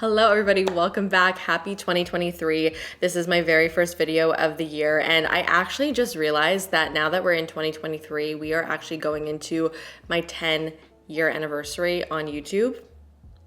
Hello everybody, welcome back. Happy 2023. This is my very first video of the year, and I actually just realized that now that we're in 2023, we are actually going into my 10-year anniversary on YouTube,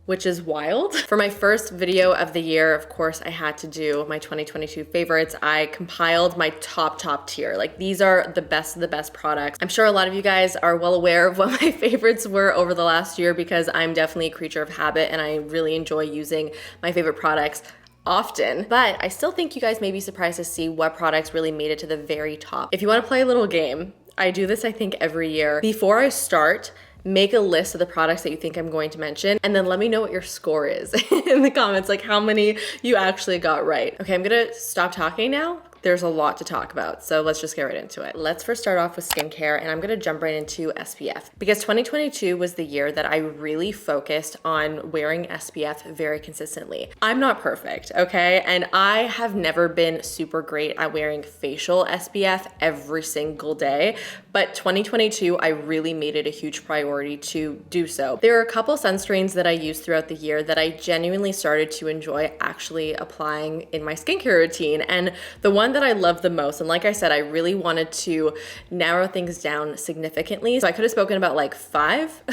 which is wild. For my first video of the year, of course, I had to do my 2022 favorites. I compiled my top tier. Like, these are the best of the best products. I'm sure a lot of you guys are well aware of what my favorites were over the last year because I'm definitely a creature of habit and I really enjoy using my favorite products often, but I still think you guys may be surprised to see what products really made it to the very top. If you want to play a little game, I do this I think every year. Before I start, make a list of the products that you think I'm going to mention, and then let me know what your score is in the comments, like how many you actually got right. Okay, I'm gonna stop talking now. There's a lot to talk about, so let's just get right into it. Let's first start off with skincare, and I'm gonna jump right into SPF because 2022 was the year that I really focused on wearing SPF very consistently. I'm not perfect, okay? And I have never been super great at wearing facial SPF every single day, but 2022, I really made it a huge priority to do so. There are a couple sunscreens that I used throughout the year that I genuinely started to enjoy actually applying in my skincare routine, and the one that I love the most, and like I said, I really wanted to narrow things down significantly. So I could have spoken about like 5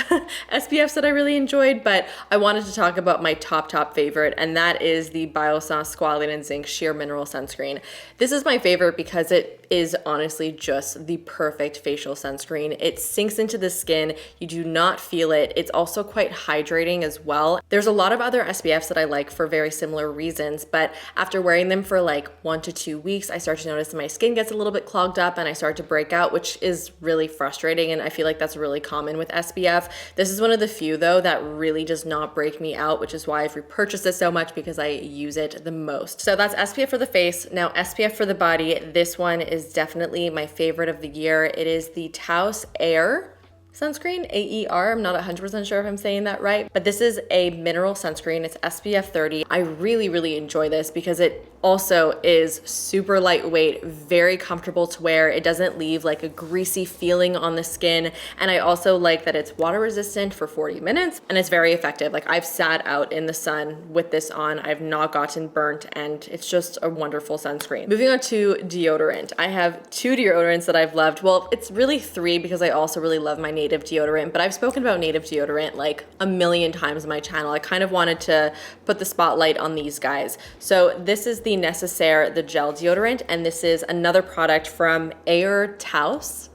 SPFs that I really enjoyed, but I wanted to talk about my top favorite, and that is the Biossance Squalane and Zinc Sheer Mineral Sunscreen. This is my favorite because it is honestly just the perfect facial sunscreen. It sinks into the skin, you do not feel it. It's also quite hydrating as well. There's a lot of other SPFs that I like for very similar reasons, but after wearing them for like 1 to 2 weeks, I start to notice that my skin gets a little bit clogged up and I start to break out, which is really frustrating, and I feel like that's really common with SPF. This is one of the few though that really does not break me out, which is why I've repurchased this so much because I use it the most. So that's SPF for the face. Now SPF for the body. This one is definitely my favorite of the year. It is the Taos Air sunscreen, AER. I'm not 100% sure if I'm saying that right, but this is a mineral sunscreen. It's SPF 30. I really enjoy this because it also is super lightweight, very comfortable to wear. It doesn't leave like a greasy feeling on the skin. And I also like that it's water resistant for 40 minutes and it's very effective. Like, I've sat out in the sun with this on. I've not gotten burnt, and it's just a wonderful sunscreen. Moving on to deodorant. I have 2 deodorants that I've loved. Well, it's really 3 because I also really love my native deodorant, but I've spoken about native deodorant like a million times on my channel. I kind of wanted to put the spotlight on these guys. So this is the Necessaire, the gel deodorant, and this is another product from Air Taos.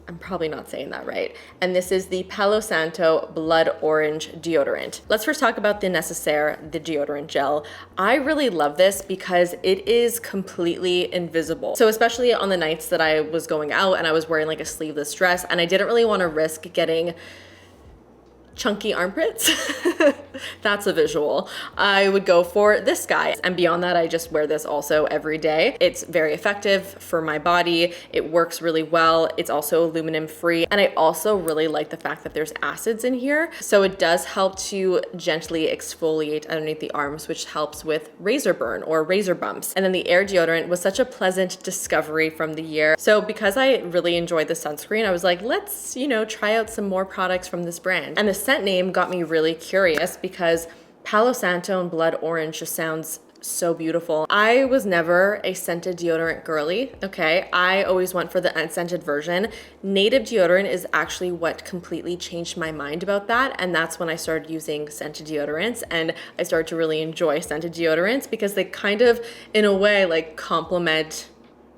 I'm probably not saying that right. And this is the Palo Santo Blood Orange deodorant. Let's first talk about the Necessaire, the deodorant gel. I really love this because it is completely invisible. So especially on the nights that I was going out and I was wearing like a sleeveless dress and I didn't really want to risk getting chunky armpits. That's a visual. I would go for this guy. And beyond that, I just wear this also every day. It's very effective for my body. It works really well. It's also aluminum free. And I also really like the fact that there's acids in here. So it does help to gently exfoliate underneath the arms, which helps with razor burn or razor bumps. And then the Air deodorant was such a pleasant discovery from the year. So because I really enjoyed the sunscreen, I was like, let's, try out some more products from this brand. And the scent name got me really curious because Palo Santo and Blood Orange just sounds so beautiful. I was never a scented deodorant girly, okay? I always went for the unscented version. Native deodorant is actually what completely changed my mind about that, and that's when I started using scented deodorants, and I started to really enjoy scented deodorants because they kind of, in a way, like complement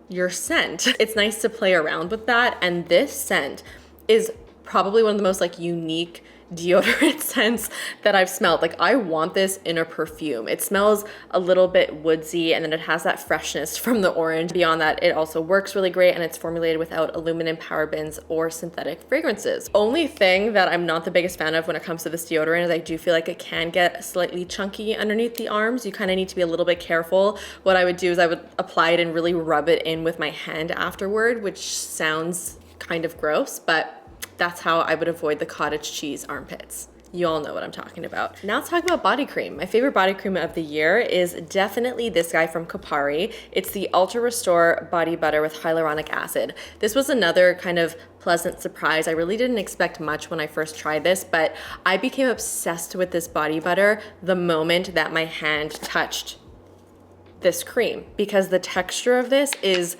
your scent. It's nice to play around with that, and this scent is probably one of the most like unique deodorant scents that I've smelled. Like, I want this in a perfume. It smells a little bit woodsy, and then it has that freshness from the orange. Beyond that, it also works really great, and it's formulated without aluminum parabens or synthetic fragrances. Only thing that I'm not the biggest fan of when it comes to this deodorant is I do feel like it can get slightly chunky underneath the arms. You kind of need to be a little bit careful. What I would do is I would apply it and really rub it in with my hand afterward, which sounds kind of gross, but that's how I would avoid the cottage cheese armpits. You all know what I'm talking about. Now let's talk about body cream. My favorite body cream of the year is definitely this guy from Kopari. It's the Ultra Restore Body Butter with Hyaluronic Acid. This was another kind of pleasant surprise. I really didn't expect much when I first tried this, but I became obsessed with this body butter the moment that my hand touched this cream, because the texture of this is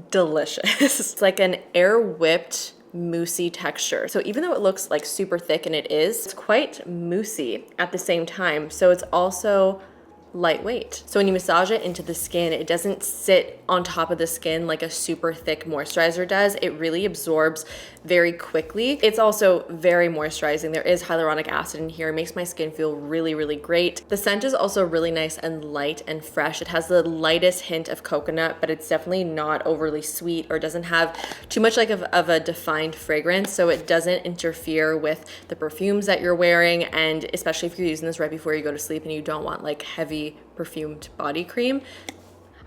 delicious. It's like an air whipped moussey texture. So even though it looks like super thick, and it is, it's quite moussey at the same time. So it's also lightweight. So when you massage it into the skin, it doesn't sit on top of the skin like a super thick moisturizer does. It really absorbs very quickly. It's also very moisturizing. There is hyaluronic acid in here. It makes my skin feel really, really great. The scent is also really nice and light and fresh. It has the lightest hint of coconut, but it's definitely not overly sweet or doesn't have too much like of a defined fragrance. So it doesn't interfere with the perfumes that you're wearing. And especially if you're using this right before you go to sleep and you don't want like heavy perfumed body cream.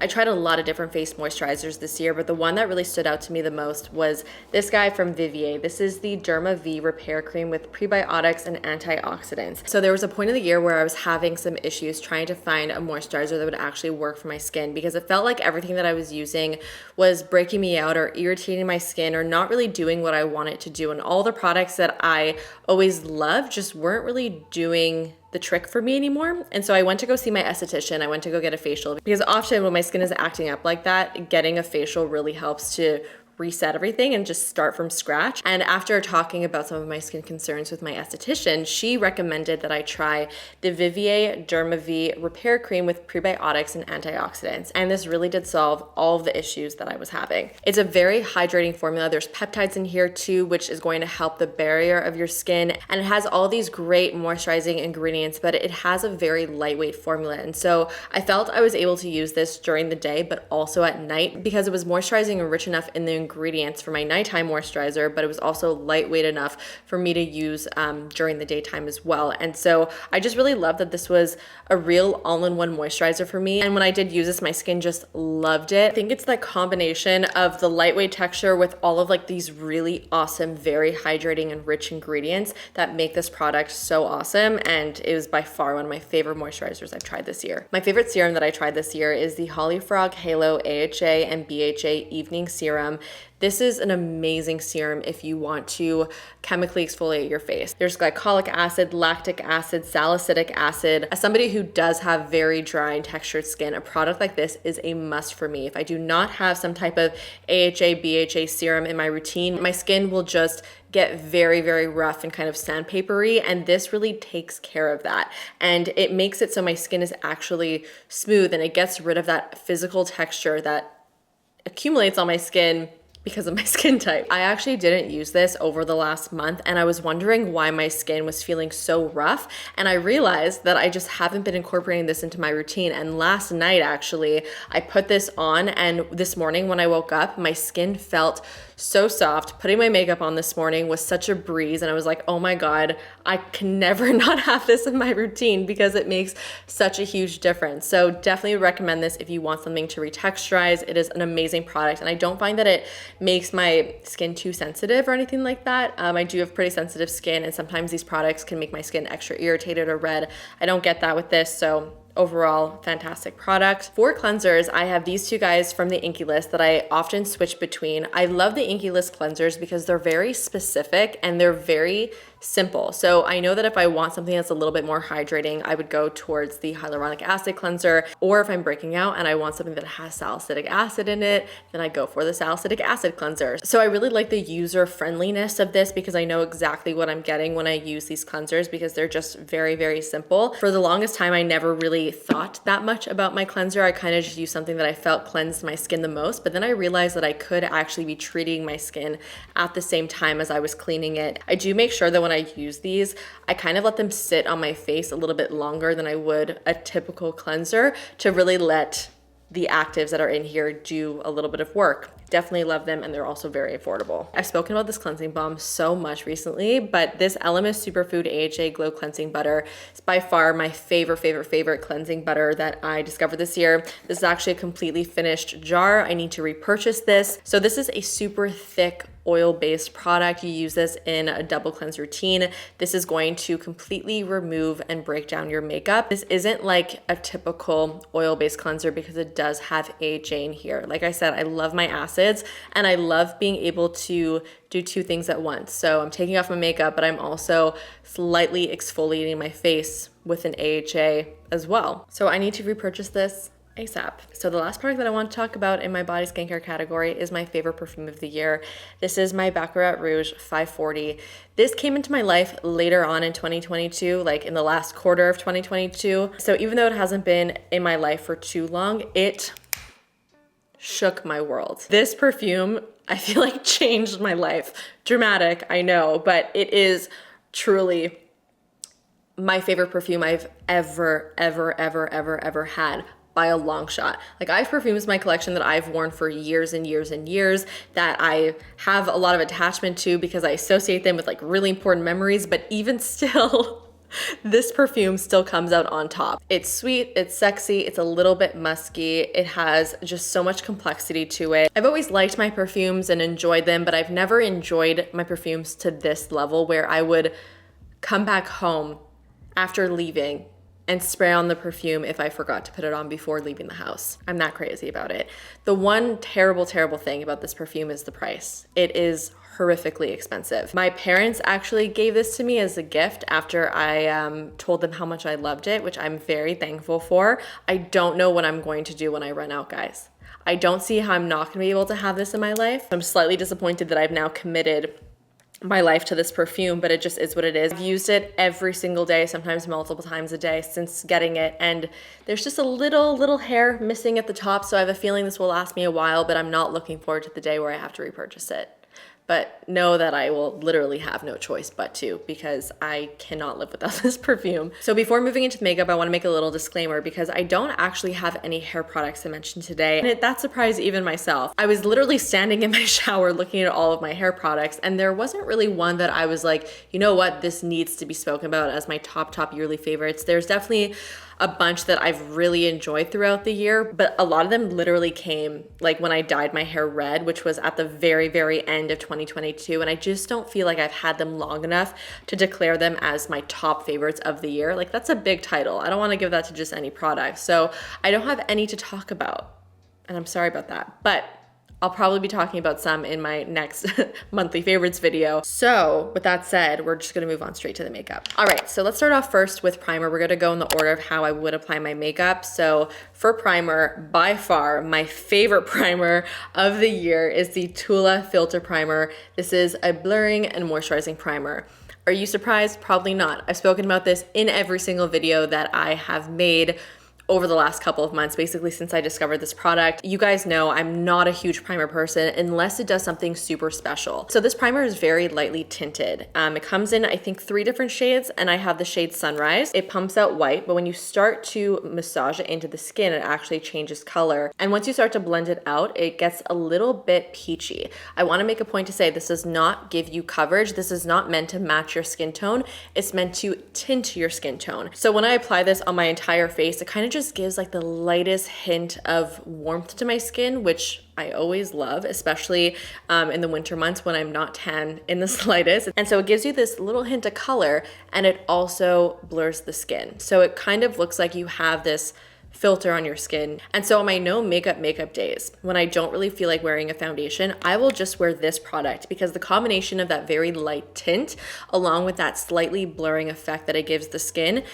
I tried a lot of different face moisturizers this year, but the one that really stood out to me the most was this guy from Vivier. This is the Derma V Repair Cream with prebiotics and antioxidants. So there was a point of the year where I was having some issues trying to find a moisturizer that would actually work for my skin, because it felt like everything that I was using was breaking me out or irritating my skin or not really doing what I want it to do. And all the products that I always loved just weren't really doing the trick for me anymore. And so I went to go see my esthetician. I went to go get a facial, because often when my skin is acting up like that, getting a facial really helps to reset everything and just start from scratch. And after talking about some of my skin concerns with my esthetician, she recommended that I try the Vivier Derma V Repair Cream with prebiotics and antioxidants. And this really did solve all of the issues that I was having. It's a very hydrating formula. There's peptides in here too, which is going to help the barrier of your skin. And it has all these great moisturizing ingredients, but it has a very lightweight formula. And so I felt I was able to use this during the day, but also at night, because it was moisturizing and rich enough in the ingredients for my nighttime moisturizer, but it was also lightweight enough for me to use during the daytime as well. And so I just really loved that this was a real all-in-one moisturizer for me. And when I did use this, my skin just loved it. I think it's that combination of the lightweight texture with all of like these really awesome, very hydrating and rich ingredients that make this product so awesome. And it was by far one of my favorite moisturizers I've tried this year. My favorite serum that I tried this year is the Holly Frog Halo AHA and BHA Evening Serum. This is an amazing serum if you want to chemically exfoliate your face. There's glycolic acid, lactic acid, salicylic acid. As somebody who does have very dry and textured skin, a product like this is a must for me. If I do not have some type of AHA, BHA serum in my routine, my skin will just get very, very rough and kind of sandpapery, and this really takes care of that. And it makes it so my skin is actually smooth, and it gets rid of that physical texture that accumulates on my skin because of my skin type. I actually didn't use this over the last month, and I was wondering why my skin was feeling so rough, and I realized that I just haven't been incorporating this into my routine. And last night, actually, I put this on, and this morning when I woke up, my skin felt so soft. Putting my makeup on this morning was such a breeze, and I was like, oh my God, I can never not have this in my routine because it makes such a huge difference. So definitely recommend this if you want something to retexturize. It is an amazing product, and I don't find that it makes my skin too sensitive or anything like that. I do have pretty sensitive skin, and sometimes these products can make my skin extra irritated or red. I don't get that with this, so overall, fantastic product. For cleansers, I have these two guys from the Inkey List that I often switch between. I love the Inkey List cleansers because they're very specific and they're very simple. So I know that if I want something that's a little bit more hydrating, I would go towards the hyaluronic acid cleanser. Or if I'm breaking out and I want something that has salicylic acid in it, then I go for the salicylic acid cleanser. So I really like the user friendliness of this because I know exactly what I'm getting when I use these cleansers because they're just very, very simple. For the longest time, I never really thought that much about my cleanser. I kind of just used something that I felt cleansed my skin the most, but then I realized that I could actually be treating my skin at the same time as I was cleaning it. I do make sure that when I use these, I kind of let them sit on my face a little bit longer than I would a typical cleanser to really let the actives that are in here do a little bit of work. Definitely love them, and they're also very affordable. I've spoken about this cleansing balm so much recently, but this Elemis Superfood AHA Glow Cleansing Butter is by far my favorite cleansing butter that I discovered this year. This is actually a completely finished jar. I need to repurchase this. So this is a super thick oil-based product. You use this in a double cleanse routine. This is going to completely remove and break down your makeup. This isn't like a typical oil-based cleanser because it does have AHA in here. Like I said, I love my acids and I love being able to do two things at once. So I'm taking off my makeup, but I'm also slightly exfoliating my face with an AHA as well. So I need to repurchase this ASAP. So the last product that I want to talk about in my body skincare category is my favorite perfume of the year. This is my Baccarat Rouge 540. This came into my life later on in 2022, like in the last quarter of 2022. So even though it hasn't been in my life for too long, it shook my world. This perfume, I feel like changed my life. Dramatic, I know, but it is truly my favorite perfume I've ever had by a long shot. Like, I have perfumes in my collection that I've worn for years and years and years that I have a lot of attachment to because I associate them with like really important memories, but even still, this perfume still comes out on top. It's sweet, it's sexy, it's a little bit musky, it has just so much complexity to it. I've always liked my perfumes and enjoyed them, but I've never enjoyed my perfumes to this level where I would come back home after leaving and spray on the perfume if I forgot to put it on before leaving the house. I'm that crazy about it. The one terrible thing about this perfume is the price. It is horrifically expensive. My parents actually gave this to me as a gift after I told them how much I loved it, which I'm very thankful for. I don't know what I'm going to do when I run out, guys. I don't see how I'm not gonna be able to have this in my life. I'm slightly disappointed that I've now committed my life to this perfume, but it just is what it is. I've used it every single day, sometimes multiple times a day since getting it, and there's just a little hair missing at the top, so I have a feeling this will last me a while, but I'm not looking forward to the day where I have to repurchase it. But know that I will literally have no choice but to, because I cannot live without this perfume. So before moving into makeup, I want to make a little disclaimer because I don't actually have any hair products to mention today. And that surprised even myself. I was literally standing in my shower looking at all of my hair products, and there wasn't really one that I was like, you know what, this needs to be spoken about as my top yearly favorites. There's definitely a bunch that I've really enjoyed throughout the year, but a lot of them literally came like when I dyed my hair red, which was at the very end of 2022. And I just don't feel like I've had them long enough to declare them as my top favorites of the year. Like, that's a big title. I don't want to give that to just any product. So I don't have any to talk about, and I'm sorry about that, but I'll probably be talking about some in my next monthly favorites video. So with that said, we're just gonna move on straight to the makeup. All right, so let's start off first with primer. We're gonna go in the order of how I would apply my makeup. So for primer, by far, my favorite primer of the year is the Tula Filter Primer. This is a blurring and moisturizing primer. Are you surprised? Probably not. I've spoken about this in every single video that I have made over the last couple of months, basically since I discovered this product. You guys know I'm not a huge primer person unless it does something super special. So this primer is very lightly tinted. It comes in, I think, 3 different shades, and I have the shade Sunrise. It pumps out white, but when you start to massage it into the skin, it actually changes color. And once you start to blend it out, it gets a little bit peachy. I wanna make a point to say this does not give you coverage. This is not meant to match your skin tone. It's meant to tint your skin tone. So when I apply this on my entire face, it kind of just gives like the lightest hint of warmth to my skin, which I always love, especially in the winter months when I'm not tan in the slightest. And so it gives you this little hint of color, and it also blurs the skin. So it kind of looks like you have this filter on your skin. And so on my no makeup days, when I don't really feel like wearing a foundation, I will just wear this product because the combination of that very light tint along with that slightly blurring effect that it gives the skin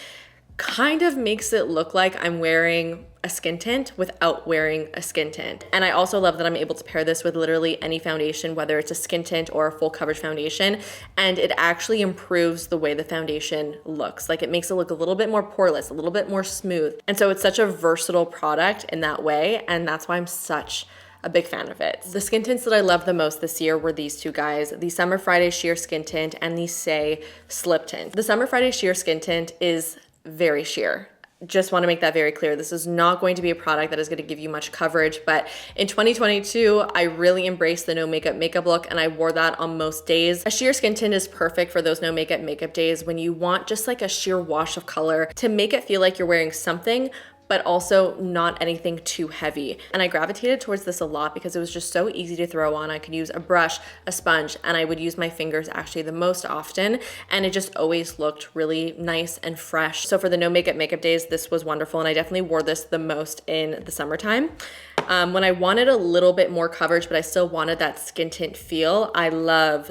kind of makes it look like I'm wearing a skin tint without wearing a skin tint. And I also love that I'm able to pair this with literally any foundation, whether it's a skin tint or a full coverage foundation, and it actually improves the way the foundation looks. Like, it makes it look a little bit more poreless, a little bit more smooth. And so it's such a versatile product in that way, and that's why I'm such a big fan of it. The skin tints that I loved the most this year were these two guys, the Summer Friday Sheer Skin Tint and the Say Slip Tint. The Summer Friday Sheer Skin Tint is very sheer. Just want to make that very clear. This is not going to be a product that is going to give you much coverage, but in 2022, I really embraced the no makeup look, and I wore that on most days. A sheer skin tint is perfect for those no makeup days when you want just like a sheer wash of color to make it feel like you're wearing something, but also not anything too heavy. And I gravitated towards this a lot because it was just so easy to throw on. I could use a brush, a sponge, and I would use my fingers actually the most often. And it just always looked really nice and fresh. So for the no makeup days, this was wonderful. And I definitely wore this the most in the summertime. When I wanted a little bit more coverage, but I still wanted that skin tint feel, I love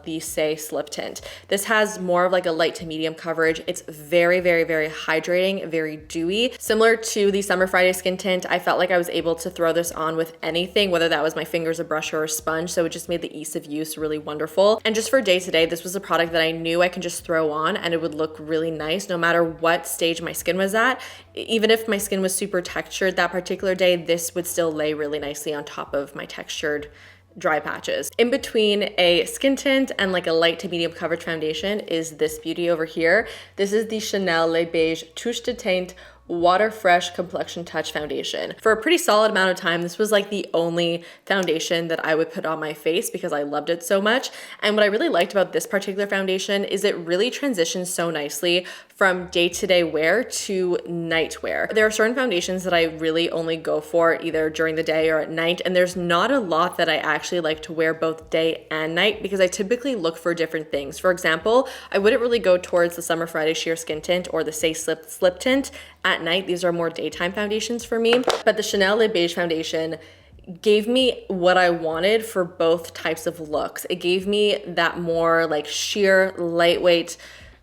the Say Slip Tint. This has more of like a light to medium coverage. It's very hydrating, very dewy. Similar to the Summer Friday skin tint, I felt like I was able to throw this on with anything, whether that was my fingers, a brush, or a sponge. So it just made the ease of use really wonderful. And just for day to day, this was a product that I knew I could just throw on and it would look really nice no matter what stage my skin was at. Even if my skin was super textured that particular day, this would still lay really nicely on top of my textured dry patches. In between a skin tint and like a light to medium coverage foundation is this beauty over here. This is the Chanel Le Beige Touche de Teint Water Fresh Complexion Touch Foundation. For a pretty solid amount of time, this was like the only foundation that I would put on my face because I loved it so much. And what I really liked about this particular foundation is it really transitions so nicely from day-to-day wear to night wear. There are certain foundations that I really only go for either during the day or at night, and there's not a lot that I actually like to wear both day and night because I typically look for different things. For example, I wouldn't really go towards the Summer Friday Sheer Skin Tint or the Say Slip Tint at night. These are more daytime foundations for me. But the Chanel Le Beige foundation gave me what I wanted for both types of looks. It gave me that more like sheer, lightweight,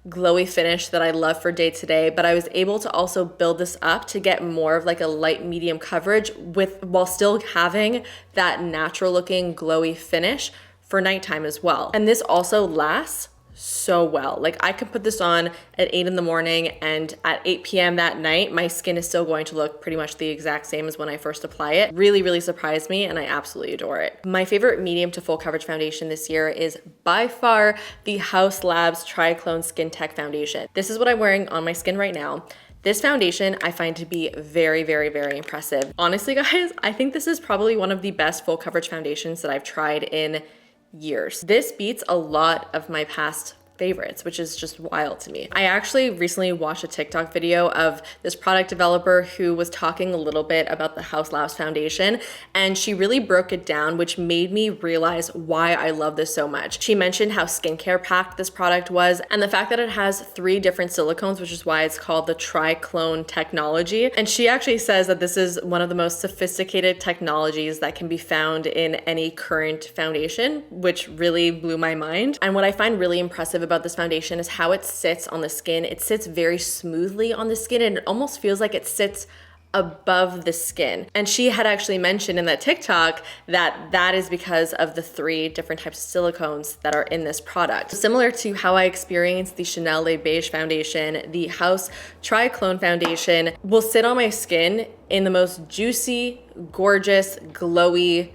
glowy finish that I love for day to day, but I was able to also build this up to get more of like a light medium coverage while still having that natural looking glowy finish for nighttime as well. And this also lasts so well. Like I could put this on at 8 in the morning and at 8 p.m. that night, my skin is still going to look pretty much the exact same as when I first apply it. Really surprised me and I absolutely adore it. My favorite medium to full coverage foundation this year is by far the Haus Labs Triclone Skin Tech Foundation. This is what I'm wearing on my skin right now. This foundation I find to be very impressive. Honestly, guys, I think this is probably one of the best full coverage foundations that I've tried in years. This beats a lot of my past favorites, which is just wild to me. I actually recently watched a TikTok video of this product developer who was talking a little bit about the Haus Labs foundation, and she really broke it down, which made me realize why I love this so much. She mentioned how skincare packed this product was and the fact that it has 3 different silicones, which is why it's called the Triclone technology. And she actually says that this is one of the most sophisticated technologies that can be found in any current foundation, which really blew my mind. And what I find really impressive about this foundation is how it sits on the skin. It sits very smoothly on the skin and it almost feels like it sits above the skin. And she had actually mentioned in that TikTok that that is because of the 3 different types of silicones that are in this product. Similar to how I experienced the Chanel Le Beige foundation, the Haus Triclone foundation will sit on my skin in the most juicy, gorgeous, glowy,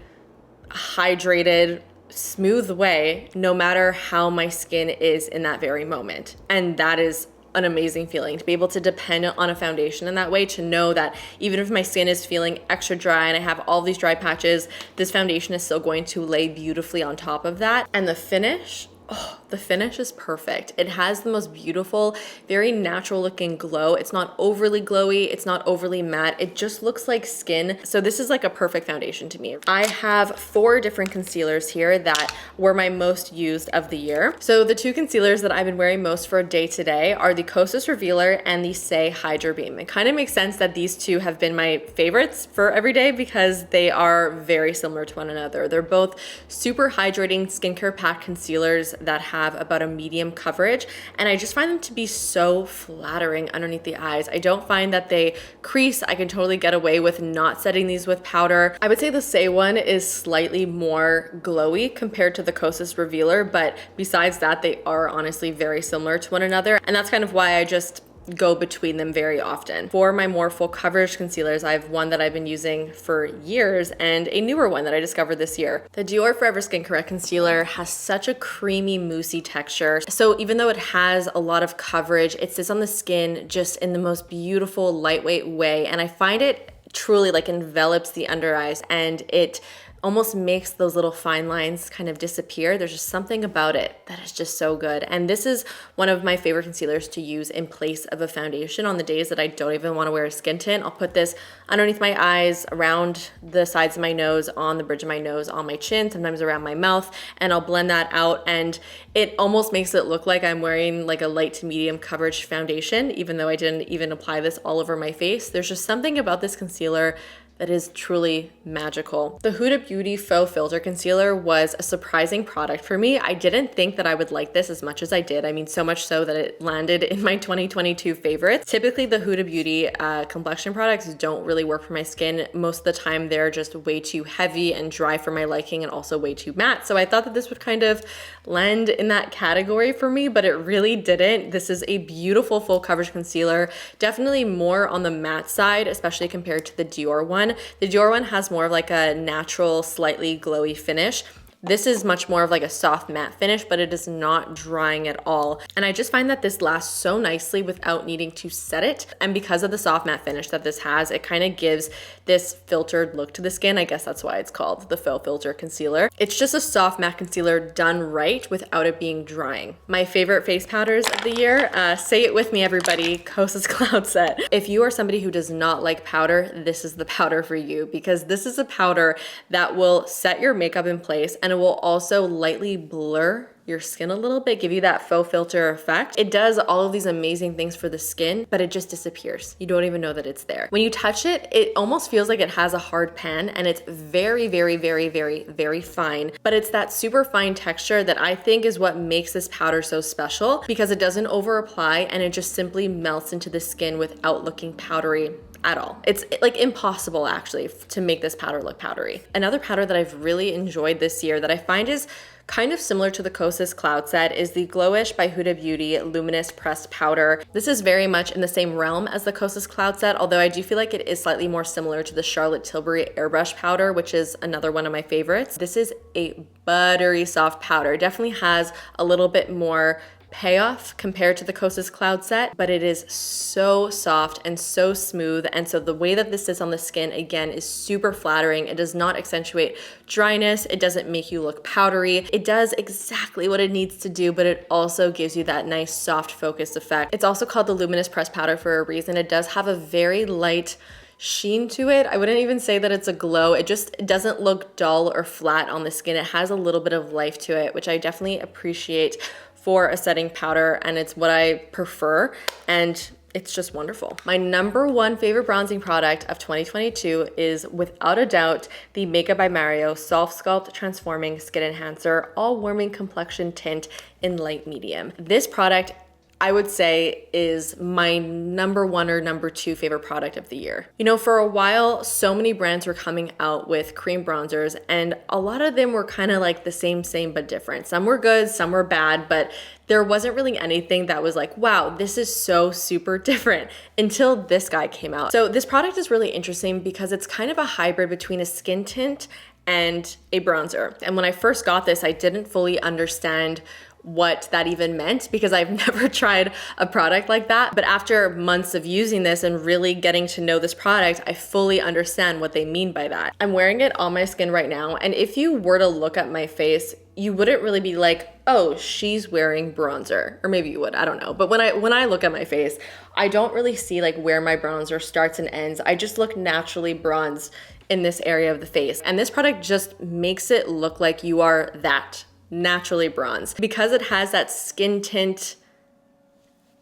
hydrated, smooth way, no matter how my skin is in that very moment. And that is an amazing feeling to be able to depend on a foundation in that way, to know that even if my skin is feeling extra dry and I have all these dry patches, this foundation is still going to lay beautifully on top of that. And the finish, oh, the finish is perfect. It has the most beautiful, very natural looking glow. It's not overly glowy. It's not overly matte. It just looks like skin. So this is like a perfect foundation to me. I have 4 different concealers here that were my most used of the year. So the 2 concealers that I've been wearing most for day to day are the Kosas Revealer and the Say Hydra Beam. It kind of makes sense that these 2 have been my favorites for every day because they are very similar to one another. They're both super hydrating skincare packed concealers that have about a medium coverage, and I just find them to be so flattering underneath the eyes. I don't find that they crease. I can totally get away with not setting these with powder. I would say the Say one is slightly more glowy compared to the Kosas Revealer, but besides that, they are honestly very similar to one another, and that's kind of why I just go between them very often. For my more full coverage concealers, I have one that I've been using for years and a newer one that I discovered this year. The Dior Forever Skin Correct Concealer has such a creamy, moussey texture. So even though it has a lot of coverage, it sits on the skin just in the most beautiful, lightweight way. And I find it truly like envelops the under eyes and it almost makes those little fine lines kind of disappear. There's just something about it that is just so good. And this is one of my favorite concealers to use in place of a foundation on the days that I don't even want to wear a skin tint. I'll put this underneath my eyes, around the sides of my nose, on the bridge of my nose, on my chin, sometimes around my mouth, and I'll blend that out, and it almost makes it look like I'm wearing like a light to medium coverage foundation, even though I didn't even apply this all over my face. There's just something about this concealer that is truly magical. The Huda Beauty Faux Filter Concealer was a surprising product for me. I didn't think that I would like this as much as I did. I mean, so much so that it landed in my 2022 favorites. Typically, the Huda Beauty complexion products don't really work for my skin. Most of the time, they're just way too heavy and dry for my liking, and also way too matte. So I thought that this would kind of land in that category for me, but it really didn't. This is a beautiful full coverage concealer, definitely more on the matte side, especially compared to the Dior one. The Dior one has more of like a natural, slightly glowy finish. This is much more of like a soft matte finish, but it is not drying at all. And I just find that this lasts so nicely without needing to set it. And because of the soft matte finish that this has, it kind of gives this filtered look to the skin. I guess that's why it's called the Faux Filter Concealer. It's just a soft matte concealer done right without it being drying. My favorite face powders of the year, say it with me everybody, Kosas Cloud Set. If you are somebody who does not like powder, this is the powder for you, because this is a powder that will set your makeup in place, and it will also lightly blur your skin a little bit, give you that faux filter effect. It does all of these amazing things for the skin, but it just disappears. You don't even know that it's there. When you touch it, it almost feels like it has a hard pan, and it's very, very, very, very, very fine. But it's that super fine texture that I think is what makes this powder so special, because it doesn't over apply and it just simply melts into the skin without looking powdery at all. It's like impossible actually to make this powder look powdery. Another powder that I've really enjoyed this year that I find is kind of similar to the Kosas Cloud Set is the Glowish by Huda Beauty Luminous Pressed Powder. This is very much in the same realm as the Kosas Cloud Set, although I do feel like it is slightly more similar to the Charlotte Tilbury Airbrush Powder, which is another one of my favorites. This is a buttery soft powder. It definitely has a little bit more payoff compared to the Kosas Cloud Set, but it is so soft and so smooth. And so the way that this sits on the skin, again, is super flattering. It does not accentuate dryness. It doesn't make you look powdery. It does exactly what it needs to do, but it also gives you that nice soft focus effect. It's also called the Luminous Pressed Powder for a reason. It does have a very light sheen to it. I wouldn't even say that it's a glow. It doesn't look dull or flat on the skin. It has a little bit of life to it, which I definitely appreciate for a setting powder, and it's what I prefer, and it's just wonderful. My number one favorite bronzing product of 2022 is without a doubt the Makeup by Mario Soft Sculpt Transforming Skin Enhancer All Warming Complexion Tint in Light Medium. This product, I would say, is my number one or number two favorite product of the year. You know, for a while, so many brands were coming out with cream bronzers, and a lot of them were kind of like the same but different. Some were good, some were bad, but there wasn't really anything that was like, wow, this is so super different, until this guy came out. So this product is really interesting because it's kind of a hybrid between a skin tint and a bronzer. And when I first got this, I didn't fully understand what that even meant, because I've never tried a product like that. But after months of using this and really getting to know this product, I fully understand what they mean by that. I'm wearing it on my skin right now, and if you were to look at my face, you wouldn't really be like, oh, she's wearing bronzer. Or maybe you would, I don't know. But when I look at my face, I don't really see like where my bronzer starts and ends. I just look naturally bronzed in this area of the face. And this product just makes it look like you are that naturally bronzed. Because it has that skin tint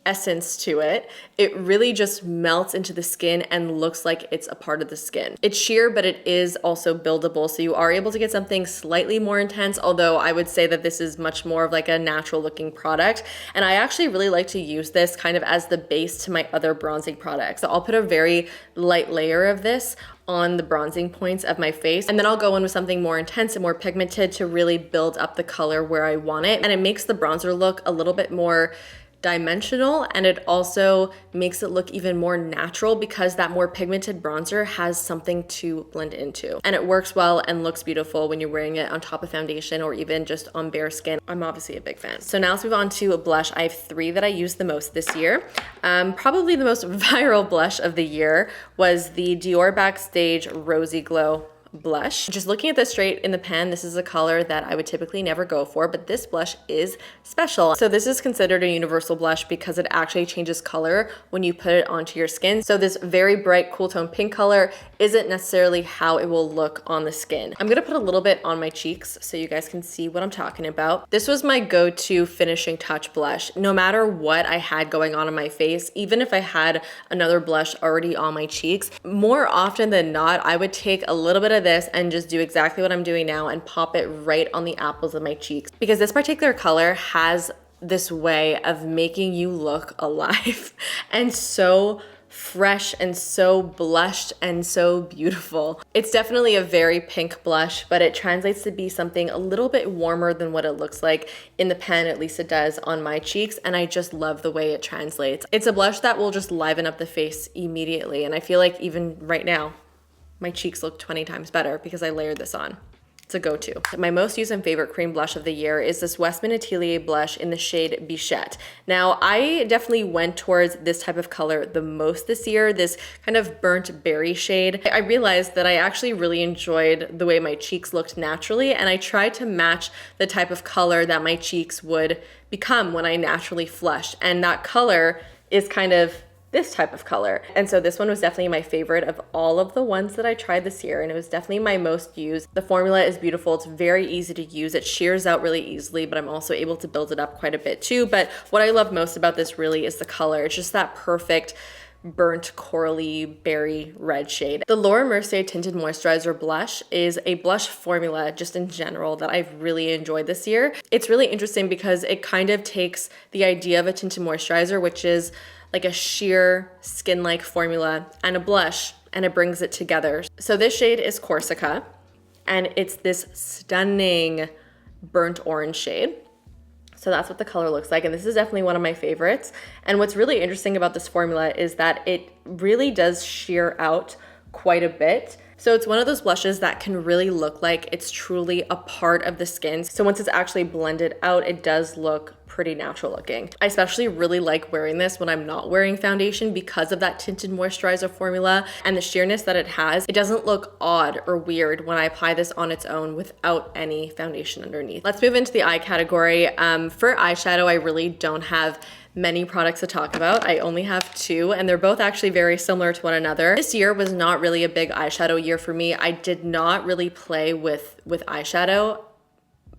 essence to it, it really just melts into the skin and looks like it's a part of the skin. It's sheer, but it is also buildable, so you are able to get something slightly more intense, although I would say that this is much more of like a natural looking product. And I actually really like to use this kind of as the base to my other bronzing products. So I'll put a very light layer of this on the bronzing points of my face, and then I'll go in with something more intense and more pigmented to really build up the color where I want it. And it makes the bronzer look a little bit more dimensional, and it also makes it look even more natural because that more pigmented bronzer has something to blend into, and it works well and looks beautiful when you're wearing it on top of foundation or even just on bare skin. I'm obviously a big fan. So now let's move on to a blush. I have three that I used the most this year. Probably the most viral blush of the year was the Dior Backstage Rosy Glow blush. Just looking at this straight in the pen, this is a color that I would typically never go for, but this blush is special. So this is considered a universal blush because it actually changes color when you put it onto your skin. So this very bright cool tone pink color isn't necessarily how it will look on the skin. I'm gonna put a little bit on my cheeks so you guys can see what I'm talking about. This was my go-to finishing touch blush. No matter what I had going on my face, even if I had another blush already on my cheeks, more often than not, I would take a little bit of this and just do exactly what I'm doing now and pop it right on the apples of my cheeks, because this particular color has this way of making you look alive and so fresh and so blushed and so beautiful. It's definitely a very pink blush, but it translates to be something a little bit warmer than what it looks like in the pen, at least it does on my cheeks, and I just love the way it translates. It's a blush that will just liven up the face immediately, and I feel like even right now, my cheeks look 20 times better because I layered this on. It's a go-to. My most used and favorite cream blush of the year is this Westman Atelier blush in the shade Bichette. Now, I definitely went towards this type of color the most this year, this kind of burnt berry shade. I realized that I actually really enjoyed the way my cheeks looked naturally, and I tried to match the type of color that my cheeks would become when I naturally flushed. And that color is kind of this type of color. And so this one was definitely my favorite of all of the ones that I tried this year, and it was definitely my most used. The formula is beautiful. It's very easy to use. It shears out really easily, but I'm also able to build it up quite a bit too. But what I love most about this really is the color. It's just that perfect burnt corally berry red shade. The Laura Mercier Tinted Moisturizer Blush is a blush formula just in general that I've really enjoyed this year. It's really interesting because it kind of takes the idea of a tinted moisturizer, which is like a sheer skin-like formula, and a blush, and it brings it together. So this shade is Corsica, and it's this stunning burnt orange shade. So that's what the color looks like, and this is definitely one of my favorites. And what's really interesting about this formula is that it really does sheer out quite a bit. So it's one of those blushes that can really look like it's truly a part of the skin. So once it's actually blended out, it does look pretty natural looking. I especially really like wearing this when I'm not wearing foundation because of that tinted moisturizer formula and the sheerness that it has. It doesn't look odd or weird when I apply this on its own without any foundation underneath. Let's move into the eye category. For eyeshadow, I really don't have many products to talk about. I only have two, and they're both actually very similar to one another. This year was not really a big eyeshadow year for me. I did not really play with eyeshadow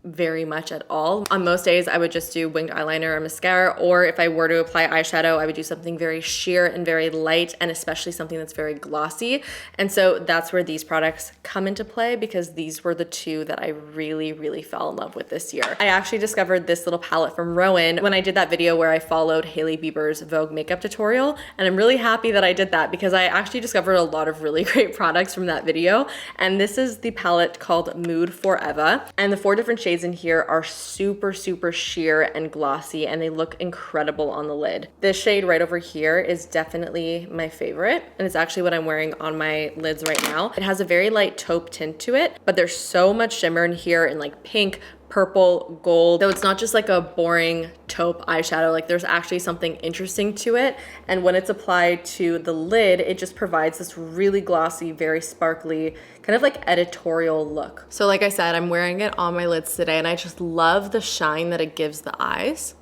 very much at all. On most days, I would just do winged eyeliner or mascara, or if I were to apply eyeshadow, I would do something very sheer and very light, and especially something that's very glossy. And so that's where these products come into play, because these were the two that I really, really fell in love with this year. I actually discovered this little palette from Rowan when I did that video where I followed Hailey Bieber's Vogue makeup tutorial, and I'm really happy that I did that because I actually discovered a lot of really great products from that video. And this is the palette called Mood Forever, and the 4 different shades in here are super, super sheer and glossy, and they look incredible on the lid. This shade right over here is definitely my favorite, and it's actually what I'm wearing on my lids right now. It has a very light taupe tint to it, but there's so much shimmer in here in like pink, purple, gold. So it's not just like a boring taupe eyeshadow, like there's actually something interesting to it. And when it's applied to the lid, it just provides this really glossy, very sparkly, kind of like editorial look. So like I said, I'm wearing it on my lids today, and I just love the shine that it gives the eyes.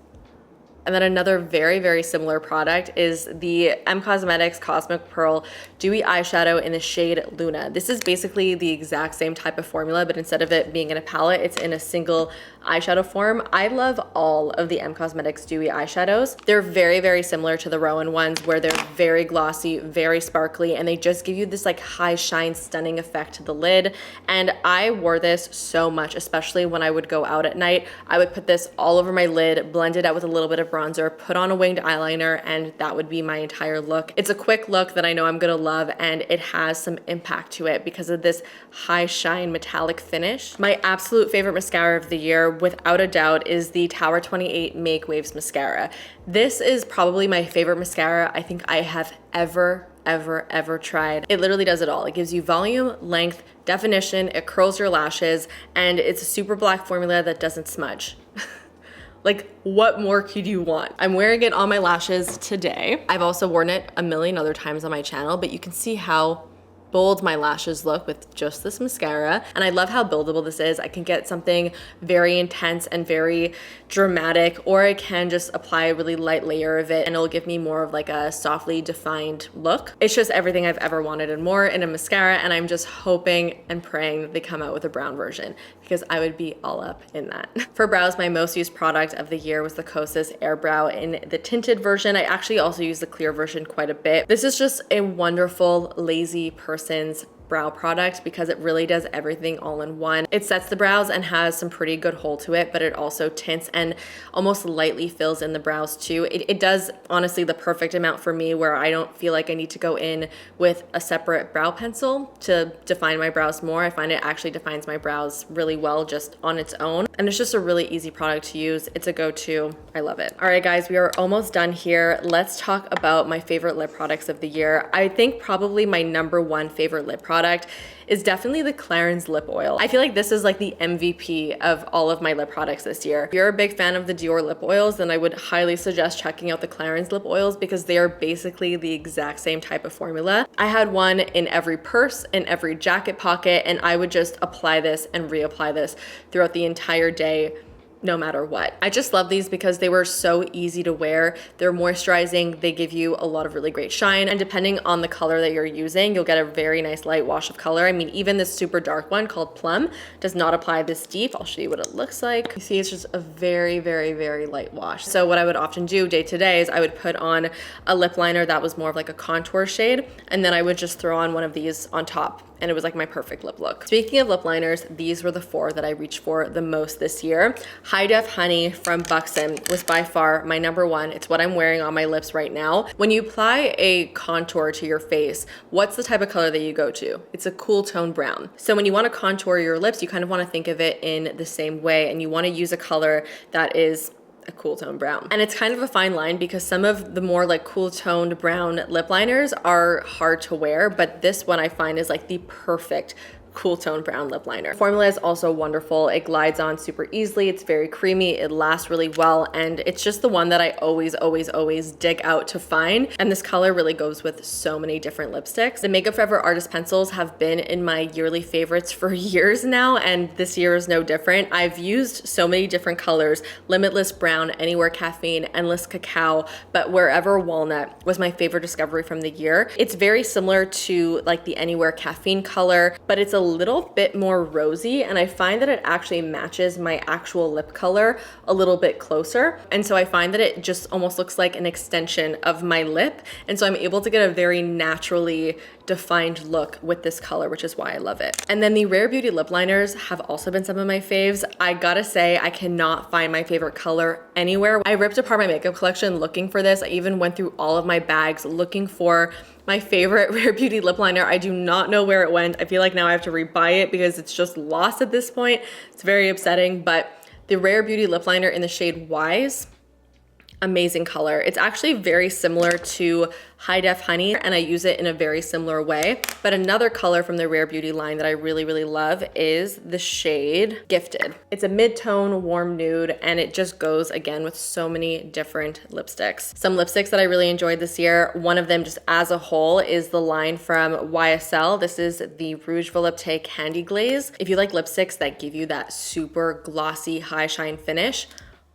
And then another very, very similar product is the M Cosmetics Cosmic Pearl Dewy Eyeshadow in the shade Luna. This is basically the exact same type of formula, but instead of it being in a palette, it's in a single eyeshadow form. I love all of the M Cosmetics Dewy eyeshadows. They're very, very similar to the Rowan ones, where they're very glossy, very sparkly, and they just give you this like high shine, stunning effect to the lid. And I wore this so much, especially when I would go out at night. I would put this all over my lid, blend it out with a little bit of bronzer, put on a winged eyeliner, and that would be my entire look. It's a quick look that I know I'm gonna love, and it has some impact to it because of this high shine metallic finish. My absolute favorite mascara of the year, without a doubt, is the Tower 28 Make Waves mascara. This is probably my favorite mascara I think I have ever tried. It literally does it all. It gives you volume, length, definition, it curls your lashes, and it's a super black formula that doesn't smudge. Like, what more could you want? I'm wearing it on my lashes today. I've also worn it a million other times on my channel, but you can see how bold my lashes look with just this mascara. And I love how buildable this is. I can get something very intense and very dramatic, or I can just apply a really light layer of it and it'll give me more of like a softly defined look. It's just everything I've ever wanted and more in a mascara, and I'm just hoping and praying that they come out with a brown version because I would be all up in that. For brows, my most used product of the year was the Kosas Air Brow in the tinted version. I actually also use the clear version quite a bit. This is just a wonderful lazy person's brow product because it really does everything all in one. It sets the brows and has some pretty good hold to it, but it also tints and almost lightly fills in the brows too. It does honestly the perfect amount for me where I don't feel like I need to go in with a separate brow pencil to define my brows more. I find it actually defines my brows really well just on its own. And it's just a really easy product to use. It's a go-to. I love it. All right, guys, we are almost done here. Let's talk about my favorite lip products of the year. I think probably my #1 favorite lip product is definitely the Clarins lip oil. I feel like this is like the MVP of all of my lip products this year. If you're a big fan of the Dior lip oils, then I would highly suggest checking out the Clarins lip oils because they are basically the exact same type of formula. I had one in every purse, in every jacket pocket, and I would just apply this and reapply this throughout the entire day, no matter what. I just love these because they were so easy to wear. They're moisturizing, they give you a lot of really great shine, and depending on the color that you're using, you'll get a very nice light wash of color. I mean, even this super dark one called Plum does not apply this deep. I'll show you what it looks like. You see, it's just a very, very, very light wash. So what I would often do day to day is I would put on a lip liner that was more of like a contour shade, and then I would just throw on one of these on top, and it was like my perfect lip look. Speaking of lip liners, these were the 4 that I reached for the most this year. High Def Honey from Buxom was by far my #1. It's what I'm wearing on my lips right now. When you apply a contour to your face, what's the type of color that you go to? It's a cool tone brown. So when you want to contour your lips, you kind of want to think of it in the same way, and you want to use a color that is a cool tone brown. And it's kind of a fine line because some of the more like cool toned brown lip liners are hard to wear, but this one I find is like the perfect cool tone brown lip liner. Formula is also wonderful. It glides on super easily. It's very creamy. It lasts really well. And it's just the one that I always, always, always dig out to find. And this color really goes with so many different lipsticks. The Makeup Forever Artist Pencils have been in my yearly favorites for years now, and this year is no different. I've used so many different colors: Limitless Brown, Anywhere Caffeine, Endless Cacao, but Wherever Walnut was my favorite discovery from the year. It's very similar to like the Anywhere Caffeine color, but it's a little bit more rosy, and I find that it actually matches my actual lip color a little bit closer. And so I find that it just almost looks like an extension of my lip, and so I'm able to get a very naturally defined look with this color, which is why I love it. And then the Rare Beauty lip liners have also been some of my faves. I gotta say, I cannot find my favorite color anywhere. I ripped apart my makeup collection looking for this. I even went through all of my bags looking for my favorite Rare Beauty lip liner. I do not know where it went. I feel like now I have to rebuy it because it's just lost at this point. It's very upsetting, but the Rare Beauty lip liner in the shade Wise, amazing color. It's actually very similar to High Def Honey, and I use it in a very similar way. But another color from the Rare Beauty line that I really, really love is the shade Gifted. It's a mid-tone warm nude, and it just goes again with so many different lipsticks. Some lipsticks that I really enjoyed this year, one of them just as a whole is the line from YSL. This is the Rouge Volupté Candy Glaze. If you like lipsticks that give you that super glossy high shine finish,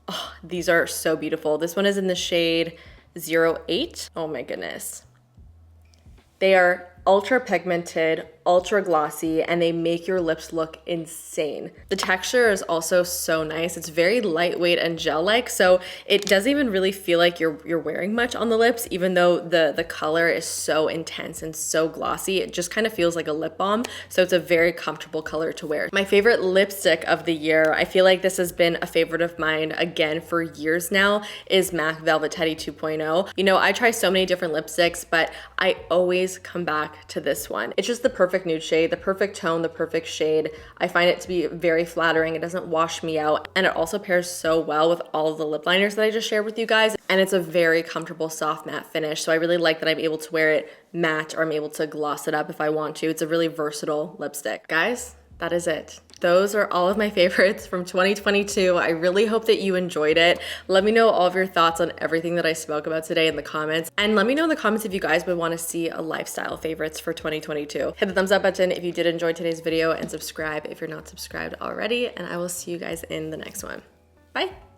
oh, these are so beautiful. This one is in the shade 08. Oh my goodness. They are ultra pigmented, ultra glossy, and they make your lips look insane. The texture is also so nice. It's very lightweight and gel-like, so it doesn't even really feel like you're wearing much on the lips, even though the color is so intense and so glossy. It just kind of feels like a lip balm, so it's a very comfortable color to wear. My favorite lipstick of the year, I feel like this has been a favorite of mine again for years now, is MAC Velvet Teddy 2.0. You know, I try so many different lipsticks, but I always come back to this one. It's just the perfect nude shade, the perfect tone, the perfect shade. I find it to be very flattering. It doesn't wash me out, and it also pairs so well with all of the lip liners that I just shared with you guys, and it's a very comfortable soft matte finish, so I really like that I'm able to wear it matte, or I'm able to gloss it up if I want to. It's a really versatile lipstick. Guys, that is it. those are all of my favorites from 2022. I really hope that you enjoyed it. Let me know all of your thoughts on everything that I spoke about today in the comments. And let me know in the comments if you guys would want to see a lifestyle favorites for 2022. Hit the thumbs up button if you did enjoy today's video and subscribe if you're not subscribed already. And I will see you guys in the next one. Bye.